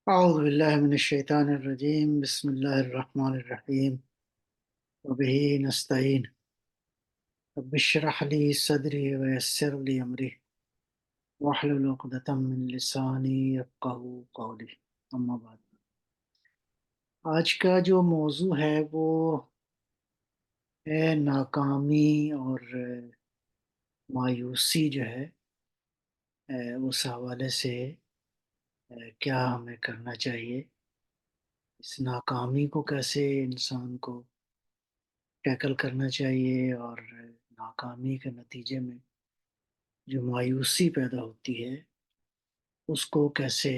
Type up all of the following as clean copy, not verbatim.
أعوذ بالله من الشيطان الرجيم بسم الله الرحمن الرحيم وبه نستعين رب اشرح لي صدري ويسر لي أمري واحلل عقدة من لساني يفقهوا قولي أما بعد آج کا جو موضوع ہے وہ ہے ناکامی اور مایوسی جو ہے اس حوالے سے کیا ہمیں کرنا چاہیے اس ناکامی کو کیسے انسان کو ٹیکل کرنا چاہیے اور ناکامی کے نتیجے میں جو مایوسی پیدا ہوتی ہے اس کو کیسے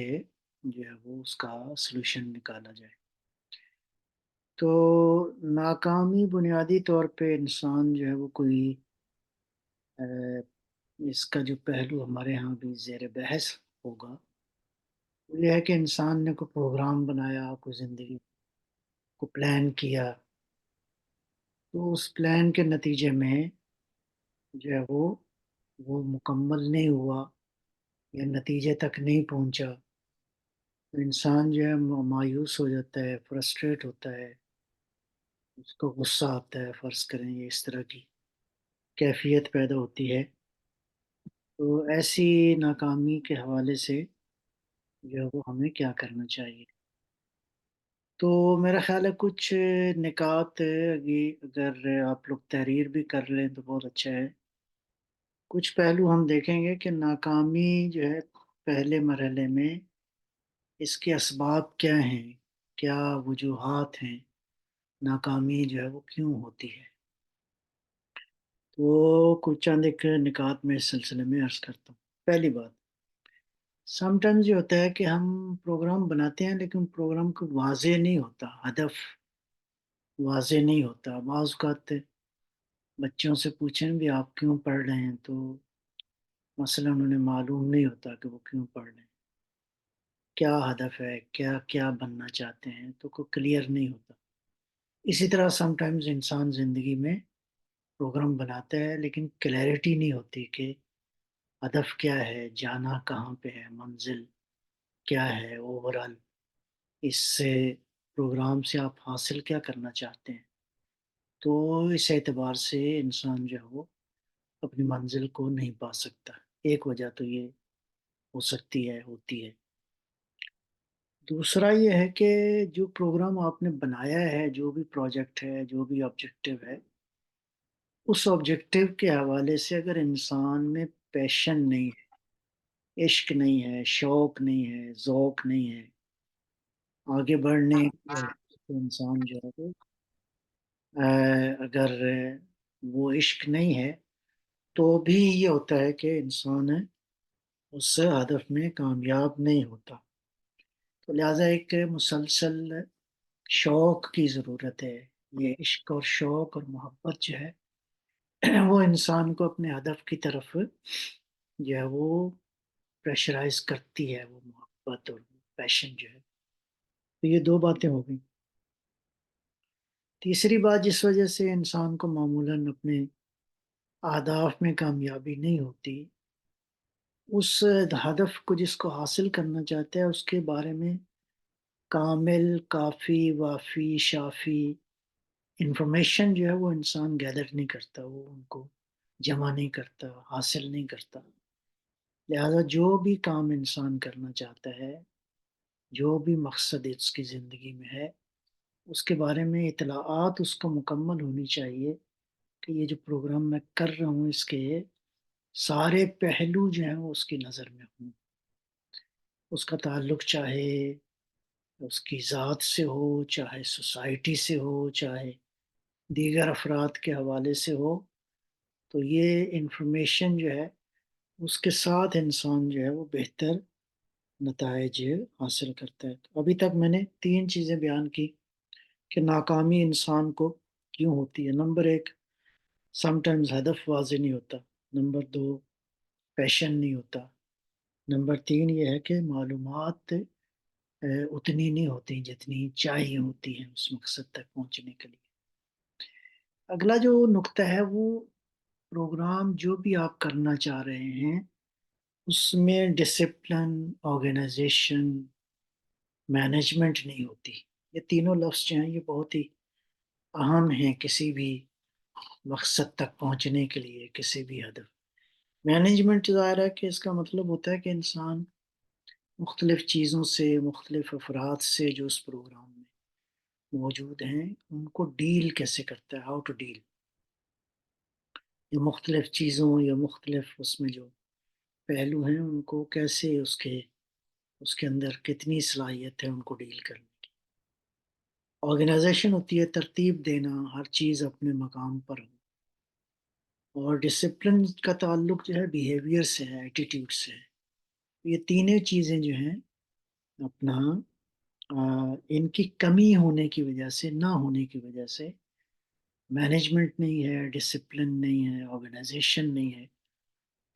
جو ہے وہ اس کا سلوشن نکالا جائے۔ تو ناکامی بنیادی طور پہ انسان جو ہے وہ کوئی اہ، اس کا جو پہلو ہمارے ہاں بھی زیر بحث ہوگا وہ یہ ہے کہ انسان نے کوئی پروگرام بنایا، کوئی زندگی کو پلان کیا، تو اس پلان کے نتیجے میں جو ہے وہ مکمل نہیں ہوا یا نتیجے تک نہیں پہنچا تو انسان جو ہے مایوس ہو جاتا ہے، فرسٹریٹ ہوتا ہے، اس کو غصہ آتا ہے، فرض کریں یہ اس طرح کی کیفیت پیدا ہوتی ہے۔ تو ایسی ناکامی کے حوالے سے جو ہے وہ ہمیں کیا کرنا چاہیے؟ تو میرا خیال ہے کچھ نکات اگر آپ لوگ تحریر بھی کر لیں تو بہت اچھا ہے۔ کچھ پہلو ہم دیکھیں گے کہ ناکامی جو ہے پہلے مرحلے میں اس کے اسباب کیا ہیں، کیا وجوہات ہیں، ناکامی جو ہے وہ کیوں ہوتی ہے۔ تو کچھ چند ایک نکات میں اس سلسلے میں عرض کرتا ہوں۔ پہلی بات، سم ٹائمز یہ ہوتا ہے کہ ہم پروگرام بناتے ہیں لیکن پروگرام کو واضح نہیں ہوتا، ہدف واضح نہیں ہوتا۔ بعض اوقات بچوں سے پوچھیں بھی آپ کیوں پڑھ رہے ہیں تو مثلا انہیں معلوم نہیں ہوتا کہ وہ کیوں پڑھ رہے ہیں، کیا ہدف ہے، کیا کیا بننا چاہتے ہیں، تو کوئی کلیئر نہیں ہوتا۔ اسی طرح سم ٹائمز انسان زندگی میں پروگرام بناتا ہے لیکن کلیئرٹی نہیں ہوتی کہ ہدف کیا ہے، جانا کہاں پہ ہے، منزل کیا ہے، اوور آل اس سے پروگرام سے آپ حاصل کیا کرنا چاہتے ہیں۔ تو اس اعتبار سے انسان جو ہے وہ اپنی منزل کو نہیں پا سکتا۔ ایک وجہ تو یہ ہو سکتی ہے، ہوتی ہے۔ دوسرا یہ ہے کہ جو پروگرام آپ نے بنایا ہے، جو بھی پروجیکٹ ہے، جو بھی آبجیکٹو ہے، اس آبجیکٹو کے حوالے سے اگر انسان میں پیشن نہیں ہے، عشق نہیں ہے، شوق نہیں ہے، ذوق نہیں ہے آگے بڑھنے کا، تو انسان جو ہے وہ اگر وہ عشق نہیں ہے تو بھی یہ ہوتا ہے کہ انسان اس ہدف میں کامیاب نہیں ہوتا۔ تو لہٰذا ایک مسلسل شوق کی ضرورت ہے۔ یہ عشق اور شوق اور محبت جو ہے وہ انسان کو اپنے ہدف کی طرف جو ہے وہ پریشرائز کرتی ہے، وہ محبت اور پیشن جو ہے۔ تو یہ دو باتیں ہو گئی۔ تیسری بات جس وجہ سے انسان کو معمولاً اپنے اہداف میں کامیابی نہیں ہوتی، اس ہدف کو جس کو حاصل کرنا چاہتا ہے اس کے بارے میں کامل، کافی، وافی، شافی انفارمیشن جو ہے وہ انسان گیدر نہیں کرتا، وہ ان کو جمع نہیں کرتا، حاصل نہیں کرتا۔ لہذا جو بھی کام انسان کرنا چاہتا ہے، جو بھی مقصد اس کی زندگی میں ہے، اس کے بارے میں اطلاعات اس کو مکمل ہونی چاہیے کہ یہ جو پروگرام میں کر رہا ہوں اس کے سارے پہلو جو ہیں وہ اس کی نظر میں ہوں۔ اس کا تعلق چاہے اس کی ذات سے ہو، چاہے سوسائٹی سے ہو، چاہے دیگر افراد کے حوالے سے ہو، تو یہ انفارمیشن جو ہے اس کے ساتھ انسان جو ہے وہ بہتر نتائج حاصل کرتا ہے۔ تو ابھی تک میں نے تین چیزیں بیان کی کہ ناکامی انسان کو کیوں ہوتی ہے۔ نمبر ایک، سم ٹائمز ہدف واضح نہیں ہوتا۔ نمبر دو، پیشن نہیں ہوتا۔ نمبر تین یہ ہے کہ معلومات اتنی نہیں ہوتی جتنی چاہیے ہوتی ہیں اس مقصد تک پہنچنے کے لیے۔ اگلا جو نقطہ ہے وہ پروگرام جو بھی آپ کرنا چاہ رہے ہیں، اس میں ڈسپلن، آرگنائزیشن، مینجمنٹ نہیں ہوتی۔ یہ تینوں لفظ جو ہیں یہ بہت ہی اہم ہیں کسی بھی مقصد تک پہنچنے کے لیے، کسی بھی ہدف۔ مینجمنٹ ظاہر ہے کہ اس کا مطلب ہوتا ہے کہ انسان مختلف چیزوں سے، مختلف افراد سے جو اس پروگرام میں موجود ہیں ان کو ڈیل کیسے کرتا ہے، ہاؤ ٹو ڈیل، یا مختلف چیزوں یا مختلف اس میں جو پہلو ہیں ان کو کیسے اس کے اندر کتنی صلاحیت ہے ان کو ڈیل کرنے کی۔ آرگنائزیشن ہوتی ہے ترتیب دینا، ہر چیز اپنے مقام پر ہو، اور ڈسپلن کا تعلق جو ہے بیہیویئر سے ہے، ایٹیٹیوڈ سے ہے۔ یہ تینوں چیزیں جو ہیں اپنا ان کی کمی ہونے کی وجہ سے، نہ ہونے کی وجہ سے، مینجمنٹ نہیں ہے، ڈسپلن نہیں ہے، آرگنائزیشن نہیں ہے،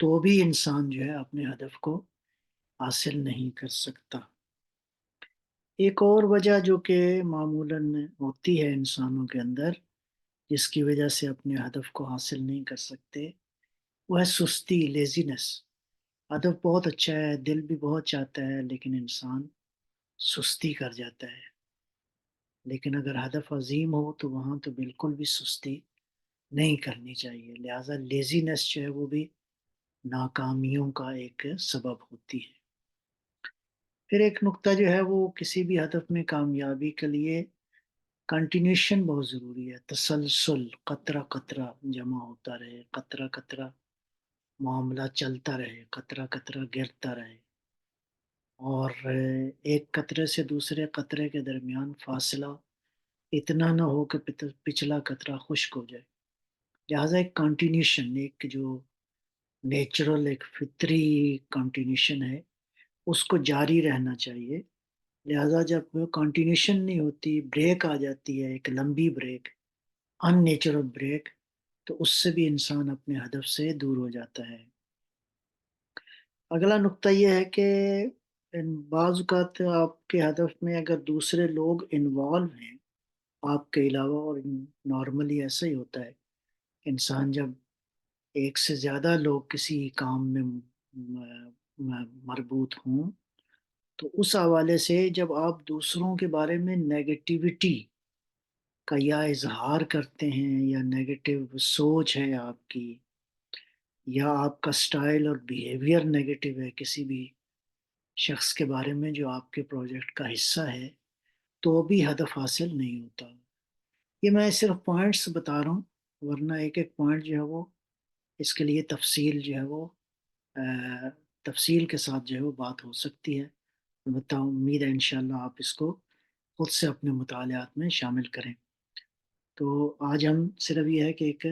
تو بھی انسان جو ہے اپنے ہدف کو حاصل نہیں کر سکتا۔ ایک اور وجہ جو کہ معمولاً ہوتی ہے انسانوں کے اندر، جس کی وجہ سے اپنے ہدف کو حاصل نہیں کر سکتے، وہ ہے سستی، لیزینس۔ ہدف بہت اچھا ہے، دل بھی بہت چاہتا ہے، لیکن انسان سستی کر جاتا ہے۔ لیکن اگر ہدف عظیم ہو تو وہاں تو بالکل بھی سستی نہیں کرنی چاہیے، لہٰذا لیزینس جو ہے وہ بھی ناکامیوں کا ایک سبب ہوتی ہے۔ پھر ایک نقطہ جو ہے وہ کسی بھی ہدف میں کامیابی کے لیے کنٹینیوشن بہت ضروری ہے، تسلسل، قطرہ قطرہ جمع ہوتا رہے، قطرہ قطرہ معاملہ چلتا رہے، قطرہ قطرہ گرتا رہے، اور ایک قطرے سے دوسرے قطرے کے درمیان فاصلہ اتنا نہ ہو کہ پچھلا قطرہ خشک ہو جائے۔ لہٰذا ایک کنٹینیوشن، ایک جو نیچرل، ایک فطری کنٹینیوشن ہے، اس کو جاری رہنا چاہیے۔ لہٰذا جب کنٹینیوشن نہیں ہوتی، بریک آ جاتی ہے، ایک لمبی بریک، ان نیچرل بریک، تو اس سے بھی انسان اپنے ہدف سے دور ہو جاتا ہے۔ اگلا نقطہ یہ ہے کہ بعض اوقات آپ کے ہدف میں اگر دوسرے لوگ انوالو ہیں آپ کے علاوہ، اور نارملی ایسا ہی ہوتا ہے، انسان جب ایک سے زیادہ لوگ کسی کام میں مربوط ہوں، تو اس حوالے سے جب آپ دوسروں کے بارے میں نیگیٹیوٹی کا یا اظہار کرتے ہیں، یا نیگیٹو سوچ ہے آپ کی، یا آپ کا سٹائل اور بیہیویئر نیگیٹو ہے کسی بھی شخص کے بارے میں جو آپ کے پروجیکٹ کا حصہ ہے، تو بھی ہدف حاصل نہیں ہوتا۔ یہ میں صرف پوائنٹس بتا رہا ہوں، ورنہ ایک ایک پوائنٹ جو ہے وہ اس کے لیے تفصیل جو ہے وہ تفصیل کے ساتھ جو ہے وہ بات ہو سکتی ہے۔ البتہ امید ہے انشاءاللہ آپ اس کو خود سے اپنے مطالعات میں شامل کریں۔ تو آج ہم صرف یہ ہے کہ ایک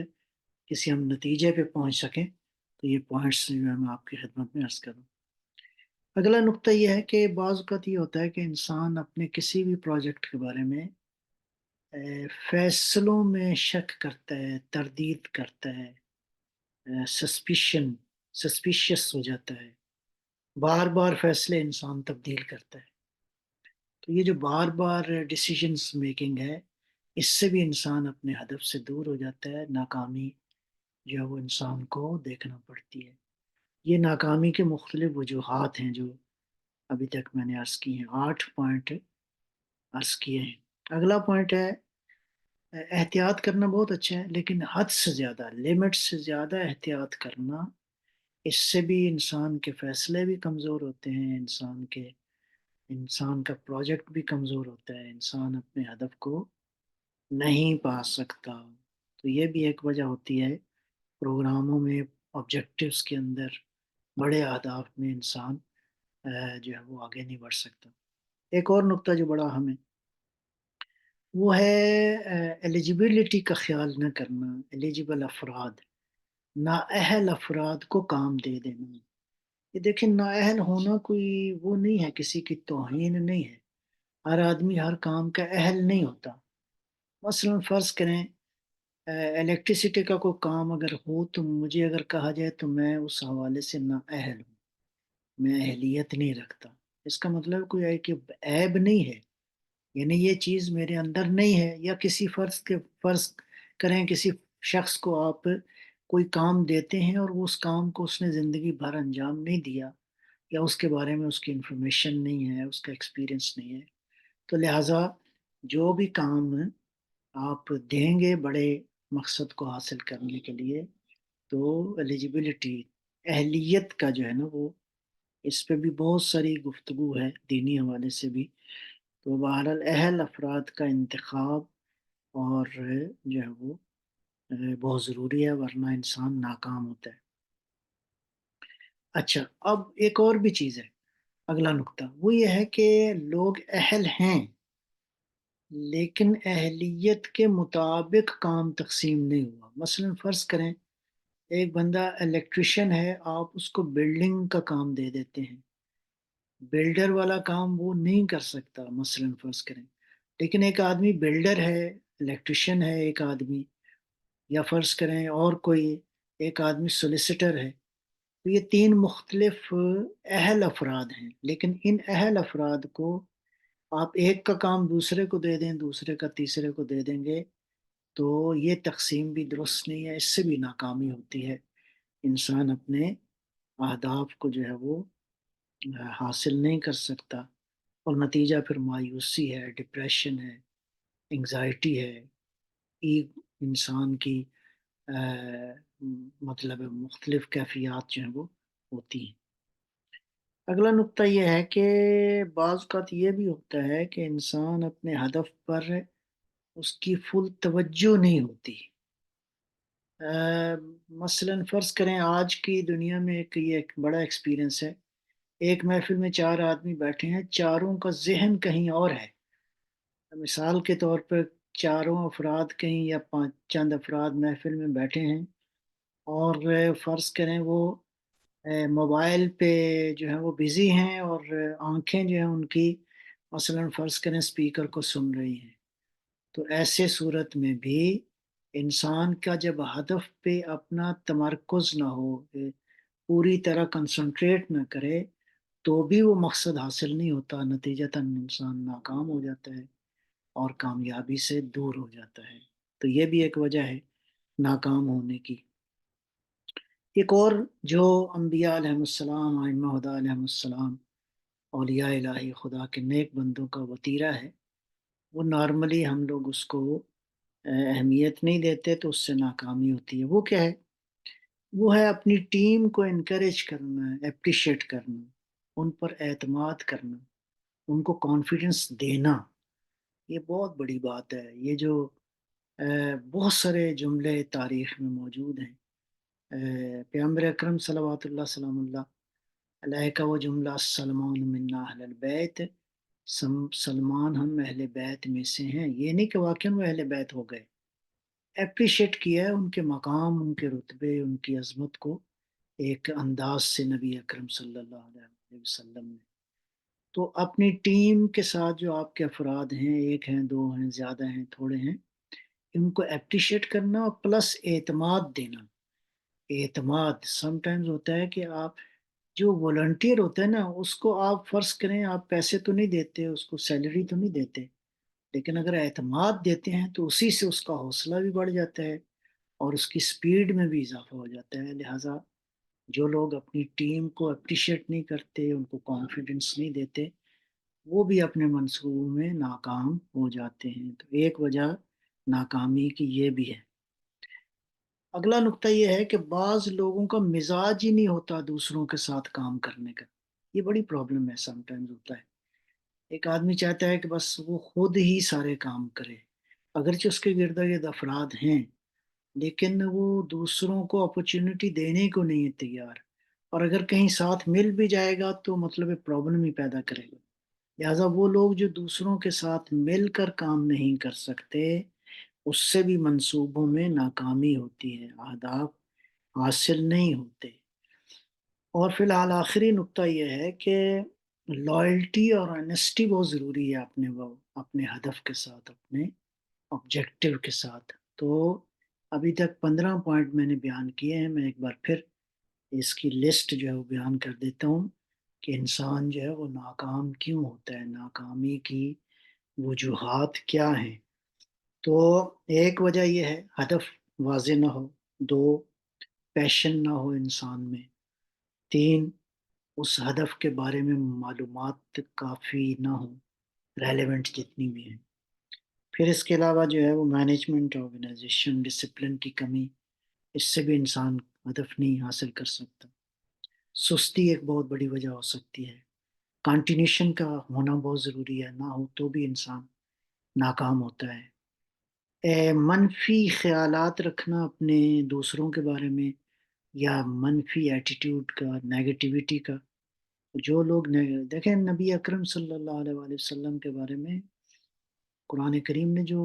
کسی ہم نتیجے پہ پہنچ سکیں، تو یہ پوائنٹس جو ہے میں آپ کی خدمت میں عرض کروں۔ اگلا نقطہ یہ ہے کہ بعض اوقات یہ ہوتا ہے کہ انسان اپنے کسی بھی پروجیکٹ کے بارے میں فیصلوں میں شک کرتا ہے، تردید کرتا ہے، سسپیشس ہو جاتا ہے، بار بار فیصلے انسان تبدیل کرتا ہے۔ تو یہ جو بار بار ڈیسیجنز میکنگ ہے، اس سے بھی انسان اپنے ہدف سے دور ہو جاتا ہے، ناکامی جو ہے وہ انسان کو دیکھنا پڑتی ہے۔ یہ ناکامی کے مختلف وجوہات ہیں جو ابھی تک میں نے عرض کی ہیں، 8 پوائنٹ عرض کیے ہیں۔ اگلا پوائنٹ ہے احتیاط کرنا بہت اچھا ہے، لیکن حد سے زیادہ، لمٹ سے زیادہ احتیاط کرنا، اس سے بھی انسان کے فیصلے بھی کمزور ہوتے ہیں، انسان کا پروجیکٹ بھی کمزور ہوتا ہے، انسان اپنے ہدف کو نہیں پا سکتا۔ تو یہ بھی ایک وجہ ہوتی ہے پروگراموں میں، آبجیکٹیوز کے اندر، بڑے اہداف میں انسان جو ہے وہ آگے نہیں بڑھ سکتا۔ ایک اور نقطہ جو بڑا اہم ہے وہ ہے ایلیجیبلٹی کا خیال نہ کرنا، ایلیجیبل افراد، نااہل افراد کو کام دے دینا۔ یہ دیکھیں، نااہل ہونا کوئی وہ نہیں ہے، کسی کی توہین نہیں ہے، ہر آدمی ہر کام کا اہل نہیں ہوتا۔ مثلا فرض کریں الیکٹریسٹی کا کوئی کام اگر ہو تو مجھے اگر کہا جائے تو میں اس حوالے سے نااہل ہوں، میں اہلیت نہیں رکھتا، اس کا مطلب کوئی ہے کہ عیب نہیں ہے، یعنی یہ چیز میرے اندر نہیں ہے۔ یا کسی فرض کریں کسی شخص کو آپ کوئی کام دیتے ہیں اور وہ اس کام کو اس نے زندگی بھر انجام نہیں دیا، یا اس کے بارے میں اس کی انفارمیشن نہیں ہے، اس کا ایکسپیرئنس نہیں ہے، تو لہٰذا جو بھی کام آپ دیں گے بڑے مقصد کو حاصل کرنے کے لیے، تو ایلیجیبلٹی، اہلیت کا جو ہے نا وہ، اس پہ بھی بہت ساری گفتگو ہے دینی حوالے سے بھی. تو بہرحال اہل افراد کا انتخاب اور جو ہے وہ بہت ضروری ہے، ورنہ انسان ناکام ہوتا ہے. اچھا، اب ایک اور بھی چیز ہے، اگلا نقطہ وہ یہ ہے کہ لوگ اہل ہیں لیکن اہلیت کے مطابق کام تقسیم نہیں ہوا. مثلا فرض کریں ایک بندہ الیکٹریشین ہے، آپ اس کو بلڈنگ کا کام دے دیتے ہیں، بلڈر والا کام وہ نہیں کر سکتا مثلا فرض کریں. لیکن ایک آدمی بلڈر ہے، الیکٹریشین ہے ایک آدمی، یا فرض کریں اور کوئی ایک آدمی سولیسیٹر ہے. تو یہ تین مختلف اہل افراد ہیں، لیکن ان اہل افراد کو آپ ایک کا کام دوسرے کو دے دیں، دوسرے کا تیسرے کو دے دیں گے، تو یہ تقسیم بھی درست نہیں ہے، اس سے بھی ناکامی ہوتی ہے. انسان اپنے اہداف کو جو ہے وہ حاصل نہیں کر سکتا، اور نتیجہ پھر مایوسی ہے، ڈپریشن ہے، انگزائٹی ہے، ایک انسان کی مطلب مختلف کیفیات جو ہیں وہ ہوتی ہیں. اگلا نقطہ یہ ہے کہ بعض اوقات یہ بھی ہوتا ہے کہ انسان اپنے ہدف پر اس کی فل توجہ نہیں ہوتی. مثلا فرض کریں آج کی دنیا میں ایک بڑا ایکسپیرئنس ہے. ایک محفل میں چار آدمی بیٹھے ہیں، چاروں کا ذہن کہیں اور ہے. مثال کے طور پر چاروں افراد کہیں یا پانچ چند افراد محفل میں بیٹھے ہیں، اور فرض کریں وہ موبائل پہ جو ہے وہ بزی ہیں، اور آنکھیں جو ہیں ان کی مثلا فرض کریں اسپیکر کو سن رہی ہیں. تو ایسے صورت میں بھی انسان کا جب ہدف پہ اپنا تمرکز نہ ہو، پوری طرح کنسنٹریٹ نہ کرے، تو بھی وہ مقصد حاصل نہیں ہوتا، نتیجتاً انسان ناکام ہو جاتا ہے اور کامیابی سے دور ہو جاتا ہے. تو یہ بھی ایک وجہ ہے ناکام ہونے کی. ایک اور جو انبیاء علیہ السلام، ائمہ ہدیٰ علیہ السلام، اولیاء الہی خدا کے نیک بندوں کا وتیرہ ہے، وہ نارملی ہم لوگ اس کو اہمیت نہیں دیتے تو اس سے ناکامی ہوتی ہے. وہ کیا ہے؟ وہ ہے اپنی ٹیم کو انکریج کرنا، اپریشیٹ کرنا، ان پر اعتماد کرنا، ان کو کانفیڈنس دینا. یہ بہت بڑی بات ہے. یہ جو بہت سارے جملے تاریخ میں موجود ہیں. پیغمبر اکرم صلوات اللہ سلام اللہ علیہ کا وہ جملہ، سلمان منا اہل البیت، سلمان ہم اہل بیت میں سے ہیں. یہ نہیں کہ واقعا وہ اہل بیت ہو گئے، اپریشیٹ کیا ہے ان کے مقام، ان کے رتبے، ان کی عظمت کو ایک انداز سے نبی اکرم صلی اللہ علیہ وسلم نے. تو اپنی ٹیم کے ساتھ جو آپ کے افراد ہیں، ایک ہیں، دو ہیں، زیادہ ہیں، تھوڑے ہیں، ان کو اپریشیٹ کرنا اور پلس اعتماد دینا. اعتماد سم ٹائمز ہوتا ہے کہ آپ جو والنٹیئر ہوتا ہے نا، اس کو آپ فرض کریں آپ پیسے تو نہیں دیتے، اس کو سیلری تو نہیں دیتے، لیکن اگر اعتماد دیتے ہیں تو اسی سے اس کا حوصلہ بھی بڑھ جاتا ہے اور اس کی سپیڈ میں بھی اضافہ ہو جاتا ہے. لہٰذا جو لوگ اپنی ٹیم کو اپریشیٹ نہیں کرتے، ان کو کانفیڈنس نہیں دیتے، وہ بھی اپنے منصوبوں میں ناکام ہو جاتے ہیں. تو ایک وجہ ناکامی کی یہ بھی ہے. اگلا نقطہ یہ ہے کہ بعض لوگوں کا مزاج ہی نہیں ہوتا دوسروں کے ساتھ کام کرنے کا. یہ بڑی پرابلم ہے، سم ٹائمز ہوتا ہے. ایک آدمی چاہتا ہے کہ بس وہ خود ہی سارے کام کرے، اگرچہ اس کے گرد گرد افراد ہیں، لیکن وہ دوسروں کو اپرچونٹی دینے کو نہیں ہے تیار. اور اگر کہیں ساتھ مل بھی جائے گا تو مطلب پرابلم ہی پیدا کرے گا. لہٰذا وہ لوگ جو دوسروں کے ساتھ مل کر کام نہیں کر سکتے، اس سے بھی منصوبوں میں ناکامی ہوتی ہے، اہداف حاصل نہیں ہوتے. اور فی الحال آخری نقطہ یہ ہے کہ لائلٹی اور آنیسٹی بہت ضروری ہے اپنے ہدف کے ساتھ، اپنے آبجیکٹو کے ساتھ. تو ابھی تک 15 پوائنٹ میں نے بیان کیے ہیں. میں ایک بار پھر اس کی لسٹ جو ہے وہ بیان کر دیتا ہوں کہ انسان جو ہے وہ ناکام کیوں ہوتا ہے، ناکامی کی وجوہات کیا ہیں. تو ایک وجہ یہ ہے ہدف واضح نہ ہو، دو پیشن نہ ہو انسان میں، تین اس ہدف کے بارے میں معلومات کافی نہ ہوں، ریلیونٹ جتنی بھی ہیں۔ پھر اس کے علاوہ جو ہے وہ مینجمنٹ، آرگنائزیشن، ڈسپلن کی کمی، اس سے بھی انسان ہدف نہیں حاصل کر سکتا۔ سستی ایک بہت بڑی وجہ ہو سکتی ہے۔ کانٹینیوشن کا ہونا بہت ضروری ہے، نہ ہو تو بھی انسان ناکام ہوتا ہے۔ منفی خیالات رکھنا اپنے دوسروں کے بارے میں، یا منفی ایٹیٹیوڈ کا، نیگیٹیوٹی کا۔ جو لوگ دیکھیں نبی اکرم صلی اللہ علیہ وآلہ وسلم کے بارے میں قرآن کریم نے جو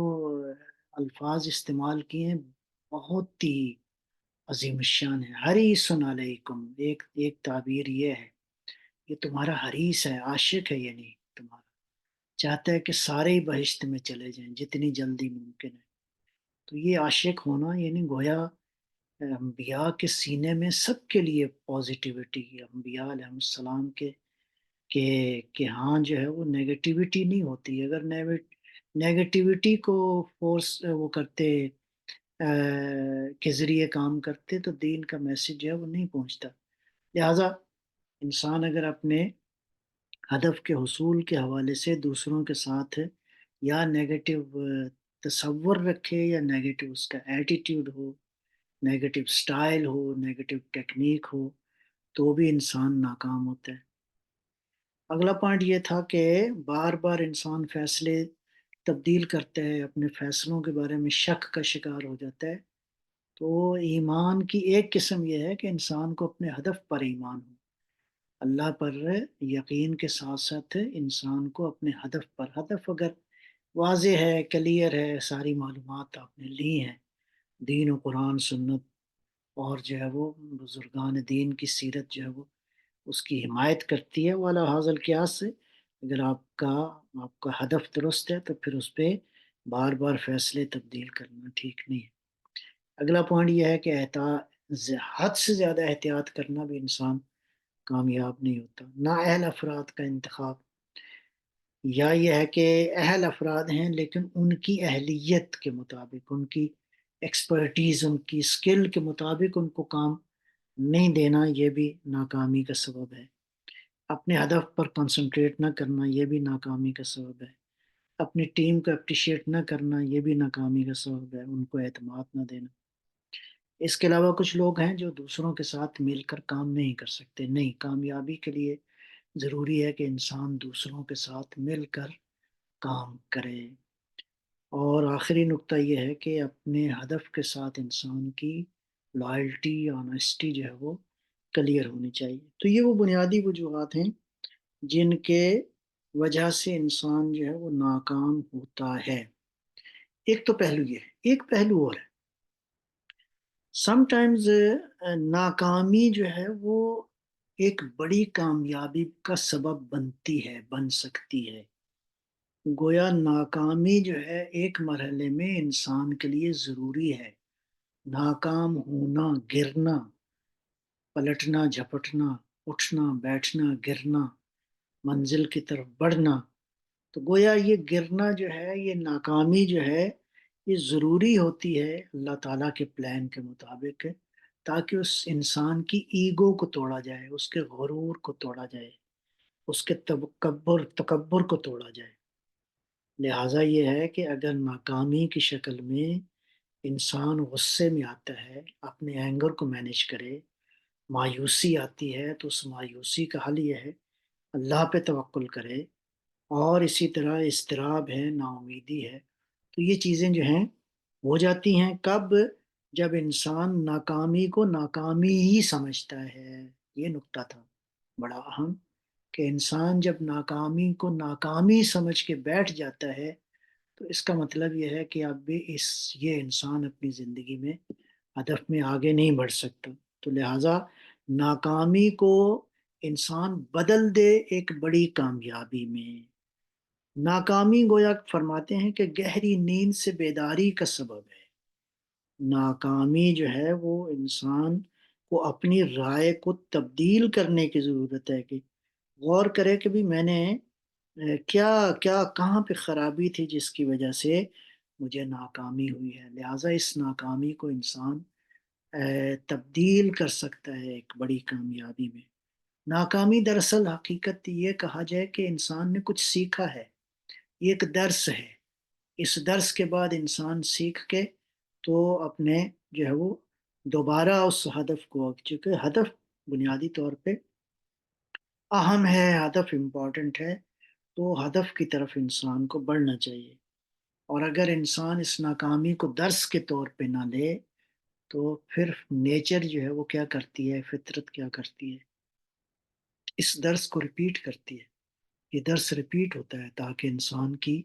الفاظ استعمال کیے ہیں بہت ہی عظیم الشان ہے۔ حریص علیکم، ایک تعبیر یہ ہے، یہ تمہارا حریص ہے، عاشق ہے، یہ نہیں تمہارا، چاہتا ہے کہ سارے ہی بہشت میں چلے جائیں جتنی جلدی ممکن ہے۔ تو یہ عاشق ہونا یعنی گویا انبیاء کے سینے میں سب کے لیے پازیٹیوٹی، انبیاء علیہ السلام کے کہ ہاں جو ہے وہ نیگیٹیوٹی نہیں ہوتی۔ اگر نیگیٹیوٹی کو فورس وہ کرتے کے ذریعے کام کرتے تو دین کا میسج جو ہے وہ نہیں پہنچتا۔ لہٰذا انسان اگر اپنے ہدف کے حصول کے حوالے سے دوسروں کے ساتھ یا نیگیٹو تصور رکھے، یا نیگیٹو اس کا ایٹیٹیوڈ ہو، نیگیٹو سٹائل ہو، نیگیٹو ٹیکنیک ہو، تو بھی انسان ناکام ہوتا ہے۔ اگلا پوائنٹ یہ تھا کہ بار بار انسان فیصلے تبدیل کرتا ہے، اپنے فیصلوں کے بارے میں شک کا شکار ہو جاتا ہے۔ تو ایمان کی ایک قسم یہ ہے کہ انسان کو اپنے ہدف پر ایمان ہو، اللہ پر یقین کے ساتھ ساتھ انسان کو اپنے ہدف اگر واضح ہے، کلیئر ہے، ساری معلومات آپ نے لی ہیں، دین و قرآن سنت، اور جو ہے وہ بزرگان دین کی سیرت جو ہے وہ اس کی حمایت کرتی ہے، والا حاصل قیاس سے اگر آپ کا ہدف درست ہے تو پھر اس پہ بار بار فیصلے تبدیل کرنا ٹھیک نہیں ہے۔ اگلا پوائنٹ یہ ہے کہ حد سے زیادہ احتیاط کرنا بھی انسان کامیاب نہیں ہوتا۔ نااہل افراد کا انتخاب، یا یہ ہے کہ اہل افراد ہیں لیکن ان کی اہلیت کے مطابق، ان کی ایکسپرٹیز، ان کی اسکل کے مطابق ان کو کام نہیں دینا، یہ بھی ناکامی کا سبب ہے۔ اپنے ہدف پر کنسنٹریٹ نہ کرنا، یہ بھی ناکامی کا سبب ہے۔ اپنی ٹیم کو اپریشیٹ نہ کرنا، یہ بھی ناکامی کا سبب ہے، ان کو اعتماد نہ دینا۔ اس کے علاوہ کچھ لوگ ہیں جو دوسروں کے ساتھ مل کر کام نہیں کر سکتے۔ نہیں، کامیابی کے لیے ضروری ہے کہ انسان دوسروں کے ساتھ مل کر کام کرے۔ اور آخری نقطہ یہ ہے کہ اپنے ہدف کے ساتھ انسان کی لائلٹی، آنیسٹی جو ہے وہ کلیئر ہونی چاہیے۔ تو یہ وہ بنیادی وجوہات ہیں جن کے وجہ سے انسان جو ہے وہ ناکام ہوتا ہے۔ ایک تو پہلو یہ ہے، ایک پہلو اور ہے، سم ٹائمز ناکامی جو ہے وہ ایک بڑی کامیابی کا سبب بن سکتی ہے۔ گویا ناکامی جو ہے ایک مرحلے میں انسان کے لیے ضروری ہے۔ ناکام ہونا، گرنا، پلٹنا، جھپٹنا، اٹھنا، بیٹھنا، گرنا، منزل کی طرف بڑھنا، تو گویا یہ گرنا جو ہے، یہ ناکامی جو ہے، یہ ضروری ہوتی ہے اللہ تعالیٰ کے پلان کے مطابق، تاکہ اس انسان کی ایگو کو توڑا جائے، اس کے غرور کو توڑا جائے، اس کے تکبر کو توڑا جائے۔ لہٰذا یہ ہے کہ اگر ناکامی کی شکل میں انسان غصے میں آتا ہے، اپنے اینگر کو مینیج کرے، مایوسی آتی ہے تو اس مایوسی کا حل یہ ہے اللہ پہ توکل کرے، اور اسی طرح اضطراب ہے، نا امیدی ہے، تو یہ چیزیں جو ہیں ہو جاتی ہیں کب؟ جب انسان ناکامی کو ناکامی ہی سمجھتا ہے۔ یہ نقطہ تھا بڑا اہم، کہ انسان جب ناکامی کو ناکامی سمجھ کے بیٹھ جاتا ہے تو اس کا مطلب یہ ہے کہ اب بھی یہ انسان اپنی زندگی میں ہدف میں آگے نہیں بڑھ سکتا۔ تو لہٰذا ناکامی کو انسان بدل دے ایک بڑی کامیابی میں۔ ناکامی گویا فرماتے ہیں کہ گہری نیند سے بیداری کا سبب ہے۔ ناکامی جو ہے وہ انسان کو اپنی رائے کو تبدیل کرنے کی ضرورت ہے، کہ غور کرے کہ بھی میں نے کیا کیا کہاں پہ خرابی تھی جس کی وجہ سے مجھے ناکامی ہوئی ہے۔ لہٰذا اس ناکامی کو انسان تبدیل کر سکتا ہے ایک بڑی کامیابی میں۔ ناکامی دراصل حقیقت یہ کہا جائے کہ انسان نے کچھ سیکھا ہے، یہ ایک درس ہے، اس درس کے بعد انسان سیکھ کے تو اپنے جو ہے وہ دوبارہ اس ہدف کو، چونکہ ہدف بنیادی طور پہ اہم ہے، ہدف امپورٹنٹ ہے، تو ہدف کی طرف انسان کو بڑھنا چاہیے۔ اور اگر انسان اس ناکامی کو درس کے طور پہ نہ لے تو پھر نیچر جو ہے وہ کیا کرتی ہے، فطرت کیا کرتی ہے، اس درس کو ریپیٹ کرتی ہے۔ یہ درس ریپیٹ ہوتا ہے تاکہ انسان کی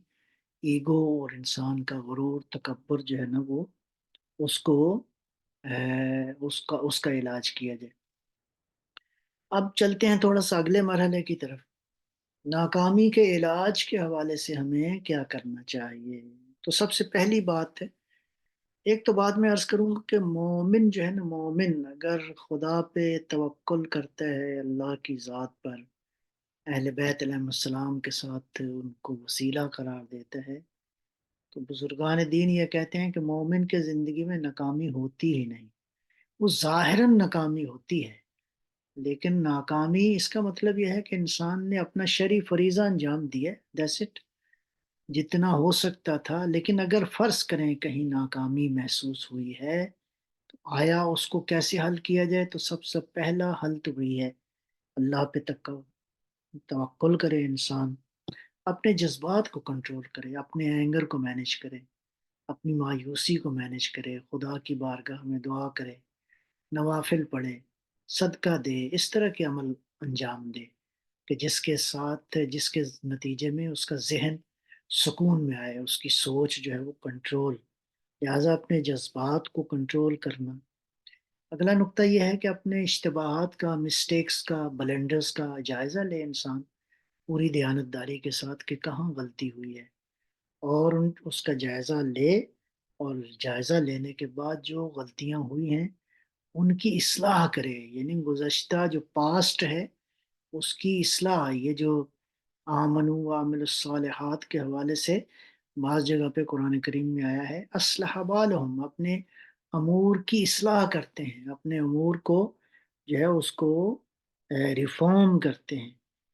ایگو اور انسان کا غرور تکبر جو ہے نا وہ اس کو اس کا علاج کیا جائے۔ اب چلتے ہیں تھوڑا سا اگلے مرحلے کی طرف، ناکامی کے علاج کے حوالے سے ہمیں کیا کرنا چاہیے۔ تو سب سے پہلی بات ہے، ایک تو بات میں عرض کروں گا کہ مومن جو ہے نا، مومن اگر خدا پہ توکل کرتا ہے، اللہ کی ذات پر، اہل بیت علیہ السلام کے ساتھ ان کو وسیلہ قرار دیتا ہے، تو بزرگان دین یہ کہتے ہیں کہ مومن کے زندگی میں ناکامی ہوتی ہی نہیں۔ وہ ظاہراً ناکامی ہوتی ہے، لیکن ناکامی اس کا مطلب یہ ہے کہ انسان نے اپنا شرعی فریضہ انجام دیا، دیٹس اٹ، جتنا ہو سکتا تھا۔ لیکن اگر فرض کریں کہیں ناکامی محسوس ہوئی ہے، آیا اس کو کیسے حل کیا جائے؟ تو سب سے پہلا حل تو وہی ہے، اللہ پہ توکل کرے انسان، اپنے جذبات کو کنٹرول کرے، اپنے اینگر کو مینیج کرے، اپنی مایوسی کو مینیج کرے، خدا کی بارگاہ میں دعا کرے، نوافل پڑھے، صدقہ دے، اس طرح کے عمل انجام دے کہ جس کے ساتھ، جس کے نتیجے میں اس کا ذہن سکون میں آئے، اس کی سوچ جو ہے وہ کنٹرول۔ لہٰذا اپنے جذبات کو کنٹرول کرنا۔ اگلا نقطہ یہ ہے کہ اپنے اشتباہات کا، مسٹیکس کا، بلنڈرز کا جائزہ لے انسان پوری دیانتداری کے ساتھ کہ کہاں غلطی ہوئی ہے، اور اس کا جائزہ لے، اور جائزہ لینے کے بعد جو غلطیاں ہوئی ہیں ان کی اصلاح کرے، یعنی گزشتہ جو پاسٹ ہے اس کی اصلاح۔ یہ جو آمنو وعمل الصالحات کے حوالے سے بعض جگہ پہ قرآن کریم میں آیا ہے، اصلح بالہم، اپنے امور کی اصلاح کرتے ہیں، اپنے امور کو جو ہے اس کو ریفارم کرتے ہیں،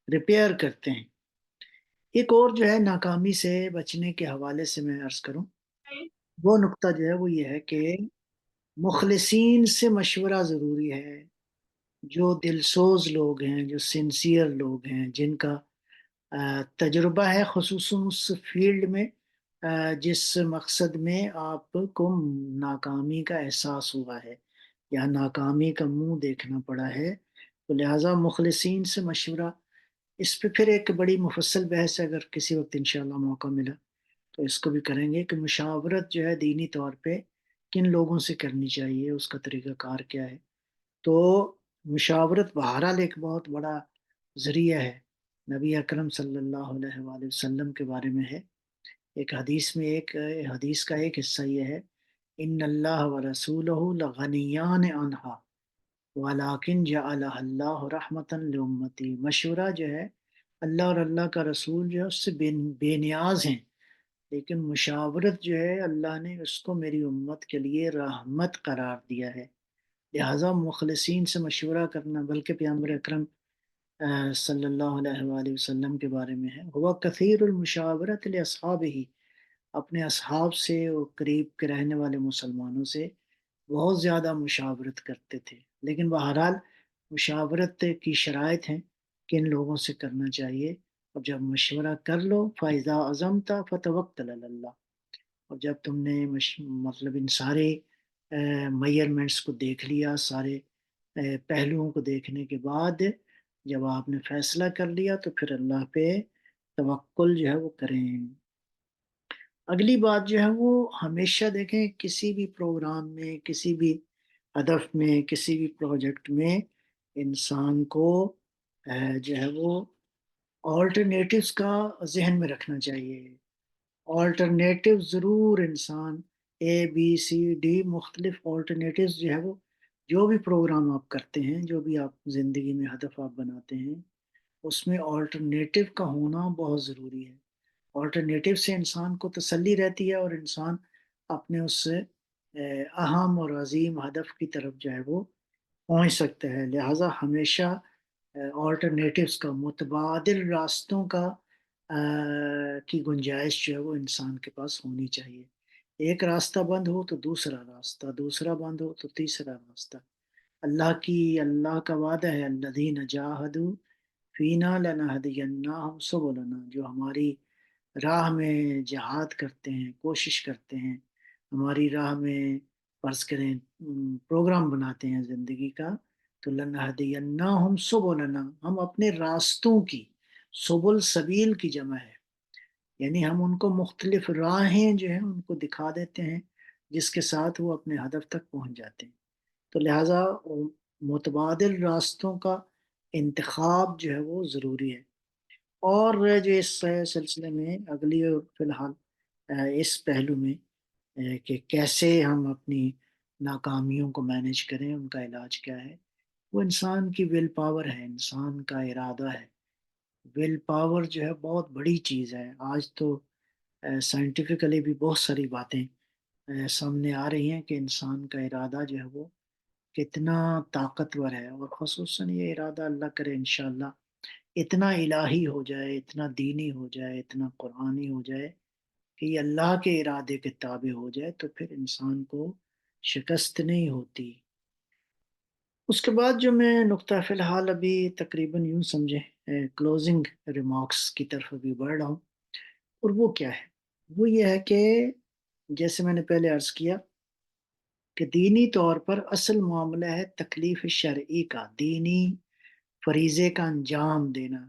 ریپیئر کرتے ہیں۔ ایک اور جو ہے ناکامی سے بچنے کے حوالے سے میں عرض کروں، وہ نقطہ جو ہے وہ یہ ہے کہ مخلصین سے مشورہ ضروری ہے۔ جو دلسوز لوگ ہیں، جو سنسیئر لوگ ہیں، جن کا تجربہ ہے خصوصاً اس فیلڈ میں جس مقصد میں آپ کو ناکامی کا احساس ہوا ہے یا ناکامی کا منہ دیکھنا پڑا ہے، تو لہٰذا مخلصین سے مشورہ، اس پہ پھر ایک بڑی مفصل بحث ہے، اگر کسی وقت انشاءاللہ موقع ملا تو اس کو بھی کریں گے کہ مشاورت جو ہے دینی طور پہ کن لوگوں سے کرنی چاہیے، اس کا طریقہ کار کیا ہے۔ تو مشاورت بہرحال ایک بہت بڑا ذریعہ ہے، نبی اکرم صلی اللہ علیہ وآلہ وسلم کے بارے میں ہے، ایک حدیث میں، ایک حدیث کا ایک حصہ یہ ہے، ان اللہ ورسولہ لغنیان عنہا ولیکن جعلها اللہ رحمتا لامتی۔ مشورہ جو ہے، اللہ اور اللہ کا رسول جو ہے اس سے بے نیاز ہیں، لیکن مشاورت جو ہے اللہ نے اس کو میری امت کے لیے رحمت قرار دیا ہے۔ لہٰذا مخلصین سے مشورہ کرنا، بلکہ پیغمبر اکرم صلی اللہ علیہ وآلہ وسلم کے بارے میں ہے، ہوا کثیر المشاورت لاصحابہ، اپنے اصحاب سے اور قریب کے رہنے والے مسلمانوں سے بہت زیادہ مشاورت کرتے تھے۔ لیکن بہرحال مشاورت کی شرائط ہیں، کن لوگوں سے کرنا چاہیے۔ اور جب مشورہ کر لو، فَإِذَا عَزَمْتَ فَتَوَكَّلْ عَلَى اللَّهِ، اور جب تم نے مطلب ان سارے میئرمنٹس کو دیکھ لیا، سارے پہلوؤں کو دیکھنے کے بعد جب آپ نے فیصلہ کر لیا تو پھر اللہ پہ توکل جو ہے وہ کریں۔ اگلی بات جو ہے وہ ہمیشہ دیکھیں، کسی بھی پروگرام میں، کسی بھی ہدف میں، کسی بھی پروجیکٹ میں انسان کو جو ہے وہ آلٹرنیٹیوز کا ذہن میں رکھنا چاہیے۔ آلٹرنیٹیو ضرور انسان، اے بی سی ڈی مختلف آلٹرنیٹیوز جو ہے وہ، جو بھی پروگرام آپ کرتے ہیں، جو بھی آپ زندگی میں ہدف آپ بناتے ہیں، اس میں آلٹرنیٹیو کا ہونا بہت ضروری ہے۔ آلٹرنیٹیو سے انسان کو تسلی رہتی ہے اور انسان اپنے اس سے اہم اور عظیم ہدف کی طرف جو ہے وہ پہنچ سکتا ہے۔ لہٰذا ہمیشہ آلٹرنیٹیوز کا، متبادل راستوں کا کی گنجائش جو ہے وہ انسان کے پاس ہونی چاہیے۔ ایک راستہ بند ہو تو دوسرا راستہ، دوسرا بند ہو تو تیسرا راستہ۔ اللہ کا وعدہ ہے، الذین جاہدوا فینا لنہدینہم سبلنا، جو ہماری راہ میں جہاد کرتے ہیں، کوشش کرتے ہیں، ہماری راہ میں فرض کریں پروگرام بناتے ہیں زندگی کا، تو لنہدینہم سبلنا، ہم اپنے راستوں کی، سبل سبیل کی جمع ہے، یعنی ہم ان کو مختلف راہیں جو ہیں ان کو دکھا دیتے ہیں جس کے ساتھ وہ اپنے ہدف تک پہنچ جاتے ہیں۔ تو لہٰذا متبادل راستوں کا انتخاب جو ہے وہ ضروری ہے۔ اور جو اس سلسلے میں اگلی اور فی الحال اس پہلو میں کہ کیسے ہم اپنی ناکامیوں کو مینیج کریں، ان کا علاج کیا ہے، وہ انسان کی ول پاور ہے، انسان کا ارادہ ہے۔ ول پاور جو ہے بہت بڑی چیز ہے۔ آج تو سائنٹیفکلی بھی بہت ساری باتیں سامنے آ رہی ہیں کہ انسان کا ارادہ جو ہے وہ کتنا طاقتور ہے، اور خصوصاً یہ ارادہ اللہ کرے انشاءاللہ اتنا الہی ہو جائے، اتنا دینی ہو جائے، اتنا قرآنی ہو جائے کہ یہ اللہ کے ارادے کے تابع ہو جائے، تو پھر انسان کو شکست نہیں ہوتی۔ اس کے بعد جو میں نقطہ فی الحال ابھی تقریباً یوں سمجھے کلوزنگ ریمارکس کی طرف ابھی بڑھ رہا ہوں، اور وہ کیا ہے؟ وہ یہ ہے کہ جیسے میں نے پہلے عرض کیا کہ دینی طور پر اصل معاملہ ہے تکلیف شرعی کا، دینی فریضے کا انجام دینا۔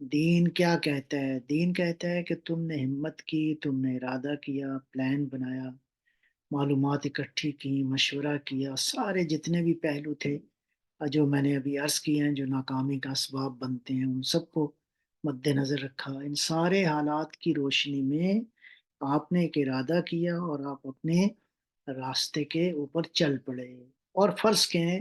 دین کیا کہتا ہے؟ دین کہتا ہے کہ تم نے ہمت کی، تم نے ارادہ کیا، پلان بنایا، معلومات اکٹھی کی، مشورہ کیا، سارے جتنے بھی پہلو تھے جو میں نے ابھی عرض کیے ہیں جو ناکامی کا اسباب بنتے ہیں، ان سب کو مد نظر رکھا۔ ان سارے حالات کی روشنی میں آپ نے ایک ارادہ کیا اور آپ اپنے راستے کے اوپر چل پڑے، اور فرض کریں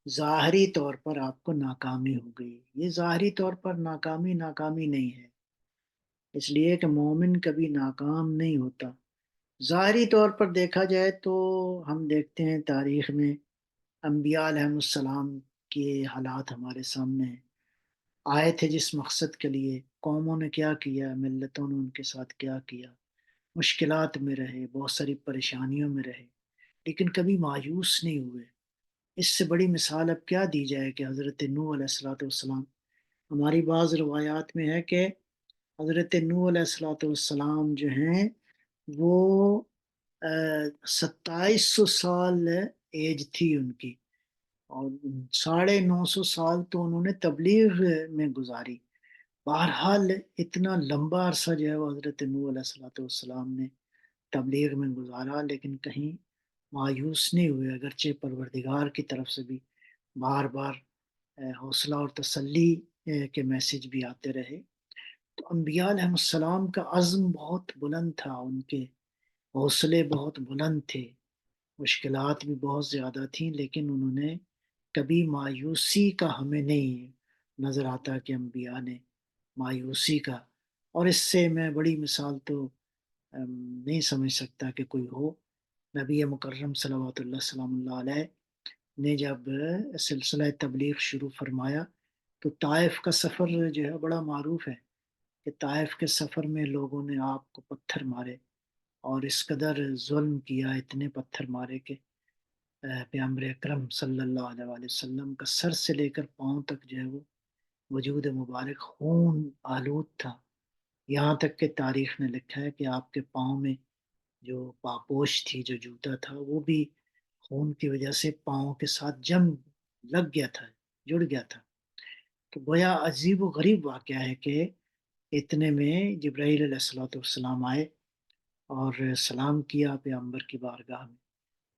ظاہری طور پر آپ کو ناکامی ہو گئی۔ یہ ظاہری طور پر ناکامی ناکامی نہیں ہے، اس لیے کہ مومن کبھی ناکام نہیں ہوتا۔ ظاہری طور پر دیکھا جائے تو ہم دیکھتے ہیں تاریخ میں انبیاء علیہ السلام کے حالات ہمارے سامنے ہیں، آئے تھے جس مقصد کے لیے، قوموں نے کیا کیا، ملتوں نے ان کے ساتھ کیا کیا، مشکلات میں رہے، بہت ساری پریشانیوں میں رہے، لیکن کبھی مایوس نہیں ہوئے۔ اس سے بڑی مثال اب کیا دی جائے کہ حضرت نوح علیہ الصلوۃ والسلام، ہماری بعض روایات میں ہے کہ حضرت نوح علیہ الصلوۃ والسلام جو ہیں وہ 2700 سال ایج تھی ان کی، اور 950 سال تو انہوں نے تبلیغ میں گزاری۔ بہرحال اتنا لمبا عرصہ جو ہے وہ حضرت نوح علیہ الصلوۃ والسلام نے تبلیغ میں گزارا، لیکن کہیں مایوس نہیں ہوئے، اگرچہ پروردگار کی طرف سے بھی بار بار حوصلہ اور تسلی کے میسج بھی آتے رہے۔ تو انبیاء علیہ السلام کا عزم بہت بلند تھا، ان کے حوصلے بہت بلند تھے، مشکلات بھی بہت زیادہ تھیں، لیکن انہوں نے کبھی مایوسی کا ہمیں نہیں نظر آتا کہ انبیاء نے مایوسی کا، اور اس سے میں بڑی مثال تو نہیں سمجھ سکتا کہ کوئی ہو۔ نبی مکرم صلوات اللہ سلام اللہ علیہ نے جب سلسلہ تبلیغ شروع فرمایا تو طائف کا سفر جو ہے بڑا معروف ہے کہ طائف کے سفر میں لوگوں نے آپ کو پتھر مارے، اور اس قدر ظلم کیا، اتنے پتھر مارے کہ پیغمبر اکرم صلی اللہ علیہ وآلہ وسلم کا سر سے لے کر پاؤں تک جو ہے وہ وجود مبارک خون آلود تھا، یہاں تک کہ تاریخ نے لکھا ہے کہ آپ کے پاؤں میں جو پاپوش تھی، جو جوتا تھا، وہ بھی خون کی وجہ سے پاؤں کے ساتھ جم لگ گیا تھا، جڑ گیا تھا۔ تو گویا عجیب و غریب واقعہ ہے کہ اتنے میں جبرائیل علیہ الصلوۃ والسلام آئے اور سلام کیا پیغمبر کی بارگاہ میں،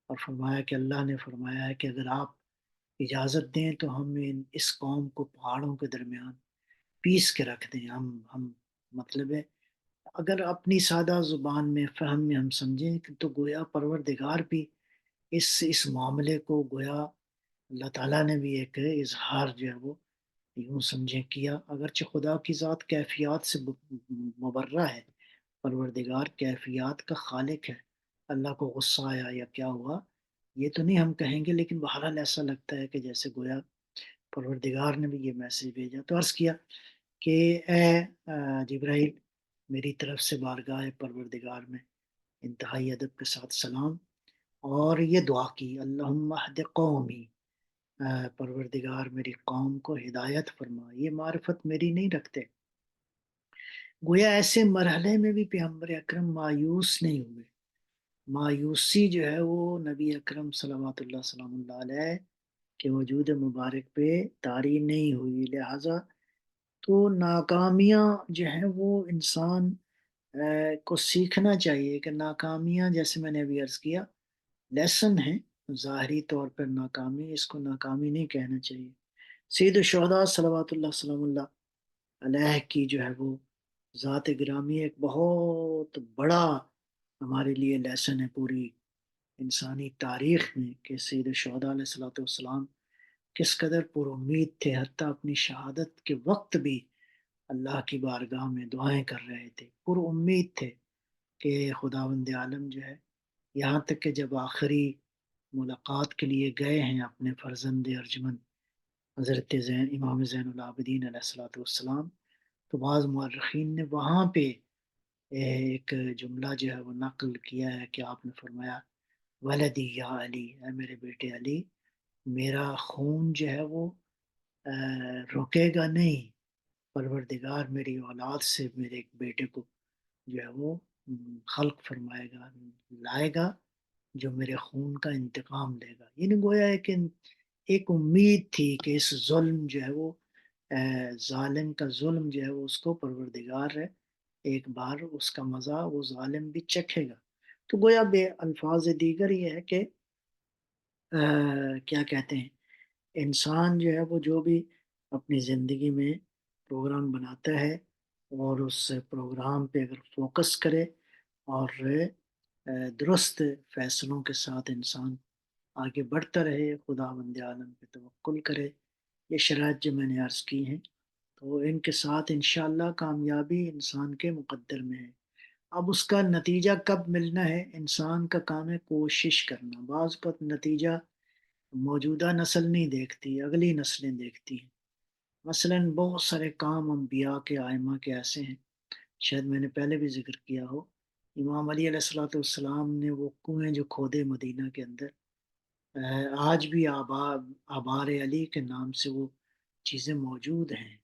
اور فرمایا کہ اللہ نے فرمایا ہے کہ اگر آپ اجازت دیں تو ہم اس قوم کو پہاڑوں کے درمیان پیس کے رکھ دیں۔ ہم مطلب ہے اگر اپنی سادہ زبان میں فہم میں ہم سمجھیں تو گویا پروردگار بھی اس معاملے کو گویا اللہ تعالیٰ نے بھی ایک اظہار جو ہے وہ یوں سمجھے کیا، اگرچہ خدا کی ذات کیفیات سے مبرہ ہے، پروردگار کیفیات کا خالق ہے، اللہ کو غصہ آیا یا کیا ہوا یہ تو نہیں ہم کہیں گے، لیکن بہرحال ایسا لگتا ہے کہ جیسے گویا پروردگار نے بھی یہ میسج بھیجا، تو عرض کیا کہ اے جبرائیل، میری طرف سے بارگاہ پروردگار میں انتہائی ادب کے ساتھ سلام، اور یہ دعا کی، اللہم اہد قومی، پروردگار میری قوم کو ہدایت فرما، یہ معرفت میری نہیں رکھتے۔ گویا ایسے مرحلے میں بھی پیغمبر اکرم مایوس نہیں ہوئے۔ مایوسی جو ہے وہ نبی اکرم صلوات اللہ سلام اللہ علیہ کے وجود مبارک پہ طاری نہیں ہوئی، لہٰذا تو ناکامیاں جو ہیں وہ انسان کو سیکھنا چاہیے کہ ناکامیاں، جیسے میں نے ابھی عرض کیا، لیسن ہے۔ ظاہری طور پر ناکامی، اس کو ناکامی نہیں کہنا چاہیے۔ سید الشہداء صلوات اللہ سلام اللہ علیہ کی جو ہے وہ ذات گرامی ایک بہت بڑا ہمارے لیے لیسن ہے پوری انسانی تاریخ میں، کہ سید الشہداء علیہ الصلوۃ والسلام کس قدر پر امید تھے، حتیٰ اپنی شہادت کے وقت بھی اللہ کی بارگاہ میں دعائیں کر رہے تھے، پر امید تھے کہ خداوند عالم جو ہے، یہاں تک کہ جب آخری ملاقات کے لیے گئے ہیں اپنے فرزند ارجمند حضرت امام زین العابدین علیہ الصلوۃ والسلام، تو بعض مورخین نے وہاں پہ ایک جملہ جو ہے وہ نقل کیا ہے کہ آپ نے فرمایا، ولدی یا علی، اے میرے بیٹے علی، میرا خون جو ہے وہ رکے گا نہیں، پروردگار میری اولاد سے میرے ایک بیٹے کو جو ہے وہ خلق فرمائے گا، لائے گا، جو میرے خون کا انتقام لے گا۔ یعنی گویا ہے کہ ایک امید تھی کہ اس ظلم جو ہے وہ ظالم کا ظلم جو ہے وہ اس کو پروردگار ہے ایک بار اس کا مزہ وہ ظالم بھی چکھے گا۔ تو گویا بے الفاظ دیگر یہ ہے کہ کیا کہتے ہیں، انسان جو ہے وہ جو بھی اپنی زندگی میں پروگرام بناتا ہے، اور اس پروگرام پہ اگر فوکس کرے اور درست فیصلوں کے ساتھ انسان آگے بڑھتا رہے، خدا بند عالم پہ توکل کرے، یہ شرائط جو میں نے عرض کی ہیں، تو ان کے ساتھ انشاءاللہ کامیابی انسان کے مقدر میں ہے۔ اب اس کا نتیجہ کب ملنا ہے، انسان کا کام ہے کوشش کرنا۔ بعض کا نتیجہ موجودہ نسل نہیں دیکھتی، اگلی نسلیں دیکھتی ہیں۔ مثلا بہت سارے کام انبیاء کے ائمہ کے ایسے ہیں، شاید میں نے پہلے بھی ذکر کیا ہو، امام علی علیہ الصلوۃ والسلام نے وہ کنویں جو کھودے مدینہ کے اندر، آج بھی آبار علی کے نام سے وہ چیزیں موجود ہیں۔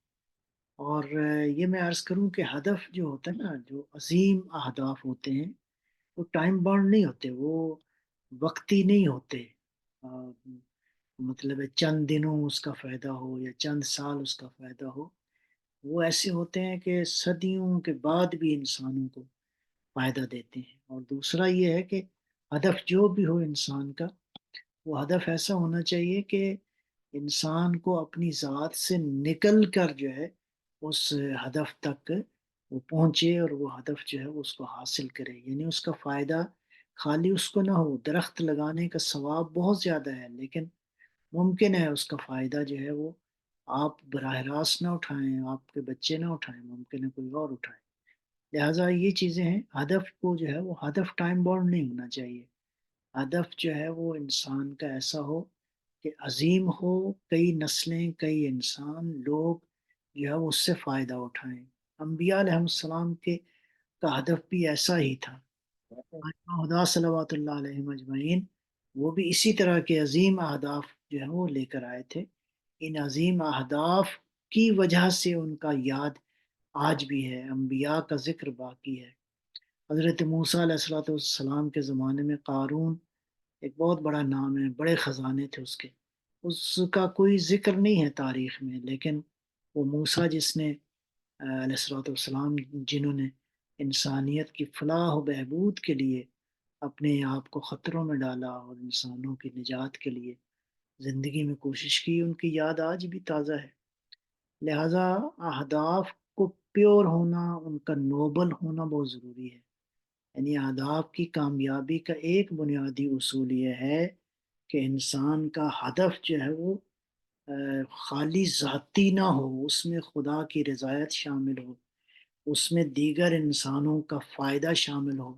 اور یہ میں عرض کروں کہ ہدف جو ہوتا ہے نا، جو عظیم اہداف ہوتے ہیں، وہ ٹائم باؤنڈ نہیں ہوتے، وہ وقتی نہیں ہوتے، آ، مطلب ہے چند دنوں اس کا فائدہ ہو یا چند سال اس کا فائدہ ہو، وہ ایسے ہوتے ہیں کہ صدیوں کے بعد بھی انسانوں کو فائدہ دیتے ہیں۔ اور دوسرا یہ ہے کہ ہدف جو بھی ہو انسان کا، وہ ہدف ایسا ہونا چاہیے کہ انسان کو اپنی ذات سے نکل کر جو ہے اس ہدف تک وہ پہنچے، اور وہ ہدف جو ہے اس کو حاصل کرے، یعنی اس کا فائدہ خالی اس کو نہ ہو۔ درخت لگانے کا ثواب بہت زیادہ ہے، لیکن ممکن ہے اس کا فائدہ جو ہے وہ آپ براہ راست نہ اٹھائیں، آپ کے بچے نہ اٹھائیں، ممکن ہے کوئی اور اٹھائے۔ لہٰذا یہ چیزیں ہیں، ہدف کو جو ہے وہ ہدف ٹائم باؤنڈ نہیں ہونا چاہیے۔ ہدف جو ہے وہ انسان کا ایسا ہو کہ عظیم ہو، کئی نسلیں، کئی انسان، لوگ جو ہے وہ اس سے فائدہ اٹھائیں۔ انبیاء علیہ السلام کے کا ہدف بھی ایسا ہی تھا۔ خدا صلوات اللہ علیہ مجمعین، وہ بھی اسی طرح کے عظیم اہداف جو ہے وہ لے کر آئے تھے۔ ان عظیم اہداف کی وجہ سے ان کا یاد آج بھی ہے، انبیاء کا ذکر باقی ہے۔ حضرت موسیٰ علیہ السلام کے زمانے میں قارون ایک بہت بڑا نام ہے، بڑے خزانے تھے اس کے، اس کا کوئی ذکر نہیں ہے تاریخ میں، لیکن وہ موسیٰ جس نے علیہ السلام، جنہوں نے انسانیت کی فلاح و بہبود کے لیے اپنے آپ کو خطروں میں ڈالا اور انسانوں کی نجات کے لیے زندگی میں کوشش کی، ان کی یاد آج بھی تازہ ہے۔ لہذا اہداف کو پیور ہونا، ان کا نوبل ہونا بہت ضروری ہے۔ یعنی اہداف کی کامیابی کا ایک بنیادی اصول یہ ہے کہ انسان کا ہدف جو ہے وہ خالی ذاتی نہ ہو، اس میں خدا کی رضایت شامل ہو، اس میں دیگر انسانوں کا فائدہ شامل ہو،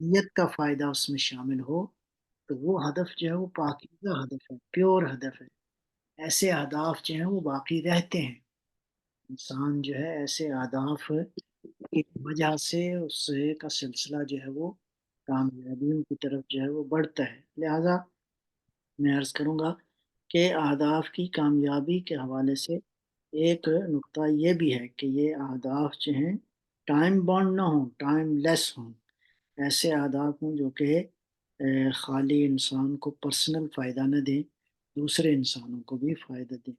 نیت کا فائدہ اس میں شامل ہو، تو وہ ہدف جو ہے وہ پاکیزہ ہدف ہے، پیور ہدف ہے۔ ایسے اہداف جو ہیں وہ باقی رہتے ہیں۔ انسان جو ہے ایسے اہداف کی وجہ سے اس کا سلسلہ جو ہے وہ کامیابیوں کی طرف جو ہے وہ بڑھتا ہے۔ لہذا میں عرض کروں گا کہ اہداف کی کامیابی کے حوالے سے ایک نقطہ یہ بھی ہے کہ یہ اہداف جو ہیں ٹائم باؤنڈ نہ ہوں، ٹائم لیس ہوں، ایسے اہداف ہوں جو کہ خالی انسان کو پرسنل فائدہ نہ دیں، دوسرے انسانوں کو بھی فائدہ دیں۔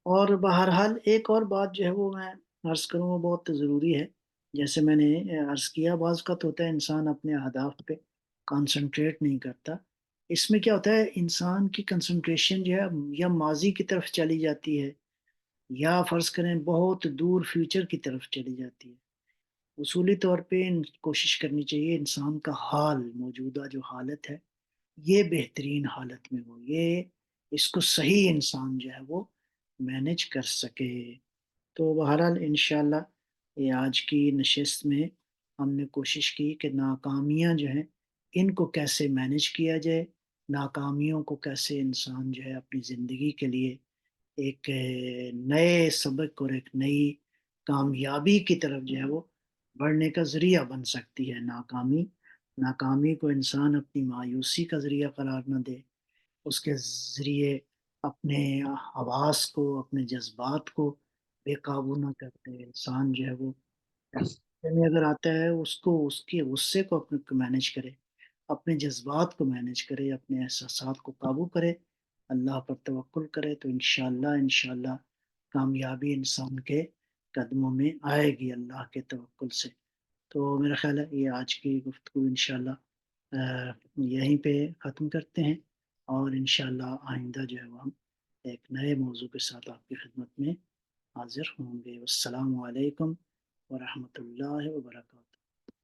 اور بہرحال ایک اور بات جو ہے وہ میں عرض کروں وہ بہت ضروری ہے۔ جیسے میں نے عرض کیا بعض اوقات ہوتا ہے انسان اپنے اہداف پہ کنسنٹریٹ نہیں کرتا۔ اس میں کیا ہوتا ہے انسان کی کنسنٹریشن جو ہے یا ماضی کی طرف چلی جاتی ہے یا فرض کریں بہت دور فیوچر کی طرف چلی جاتی ہے۔ اصولی طور پہ کوشش کرنی چاہیے انسان کا حال موجودہ جو حالت ہے یہ بہترین حالت میں ہو، یہ اس کو صحیح انسان جو ہے وہ مینج کر سکے۔ تو بہرحال انشاءاللہ یہ آج کی نشست میں ہم نے کوشش کی کہ ناکامیاں جو ہیں ان کو کیسے مینج کیا جائے، ناکامیوں کو کیسے انسان جو ہے اپنی زندگی کے لیے ایک نئے سبق اور ایک نئی کامیابی کی طرف جو ہے وہ بڑھنے کا ذریعہ بن سکتی ہے ناکامی۔ ناکامی کو انسان اپنی مایوسی کا ذریعہ قرار نہ دے، اس کے ذریعے اپنے حواس کو اپنے جذبات کو بے قابو نہ کرتے انسان جو ہے وہ غصے میں اگر آتا ہے اس کو اس کے غصے کو اپنے کو مینج کرے، اپنے جذبات کو مینج کرے، اپنے احساسات کو قابو کرے، اللہ پر توکل کرے تو انشاءاللہ کامیابی انسان کے قدموں میں آئے گی اللہ کے توکل سے۔ تو میرا خیال ہے یہ آج کی گفتگو انشاءاللہ یہیں پہ ختم کرتے ہیں، اور انشاءاللہ آئندہ جو ہے وہ ہم ایک نئے موضوع کے ساتھ آپ کی خدمت میں حاضر ہوں گے۔ السلام علیکم ورحمۃ اللہ وبرکاتہ۔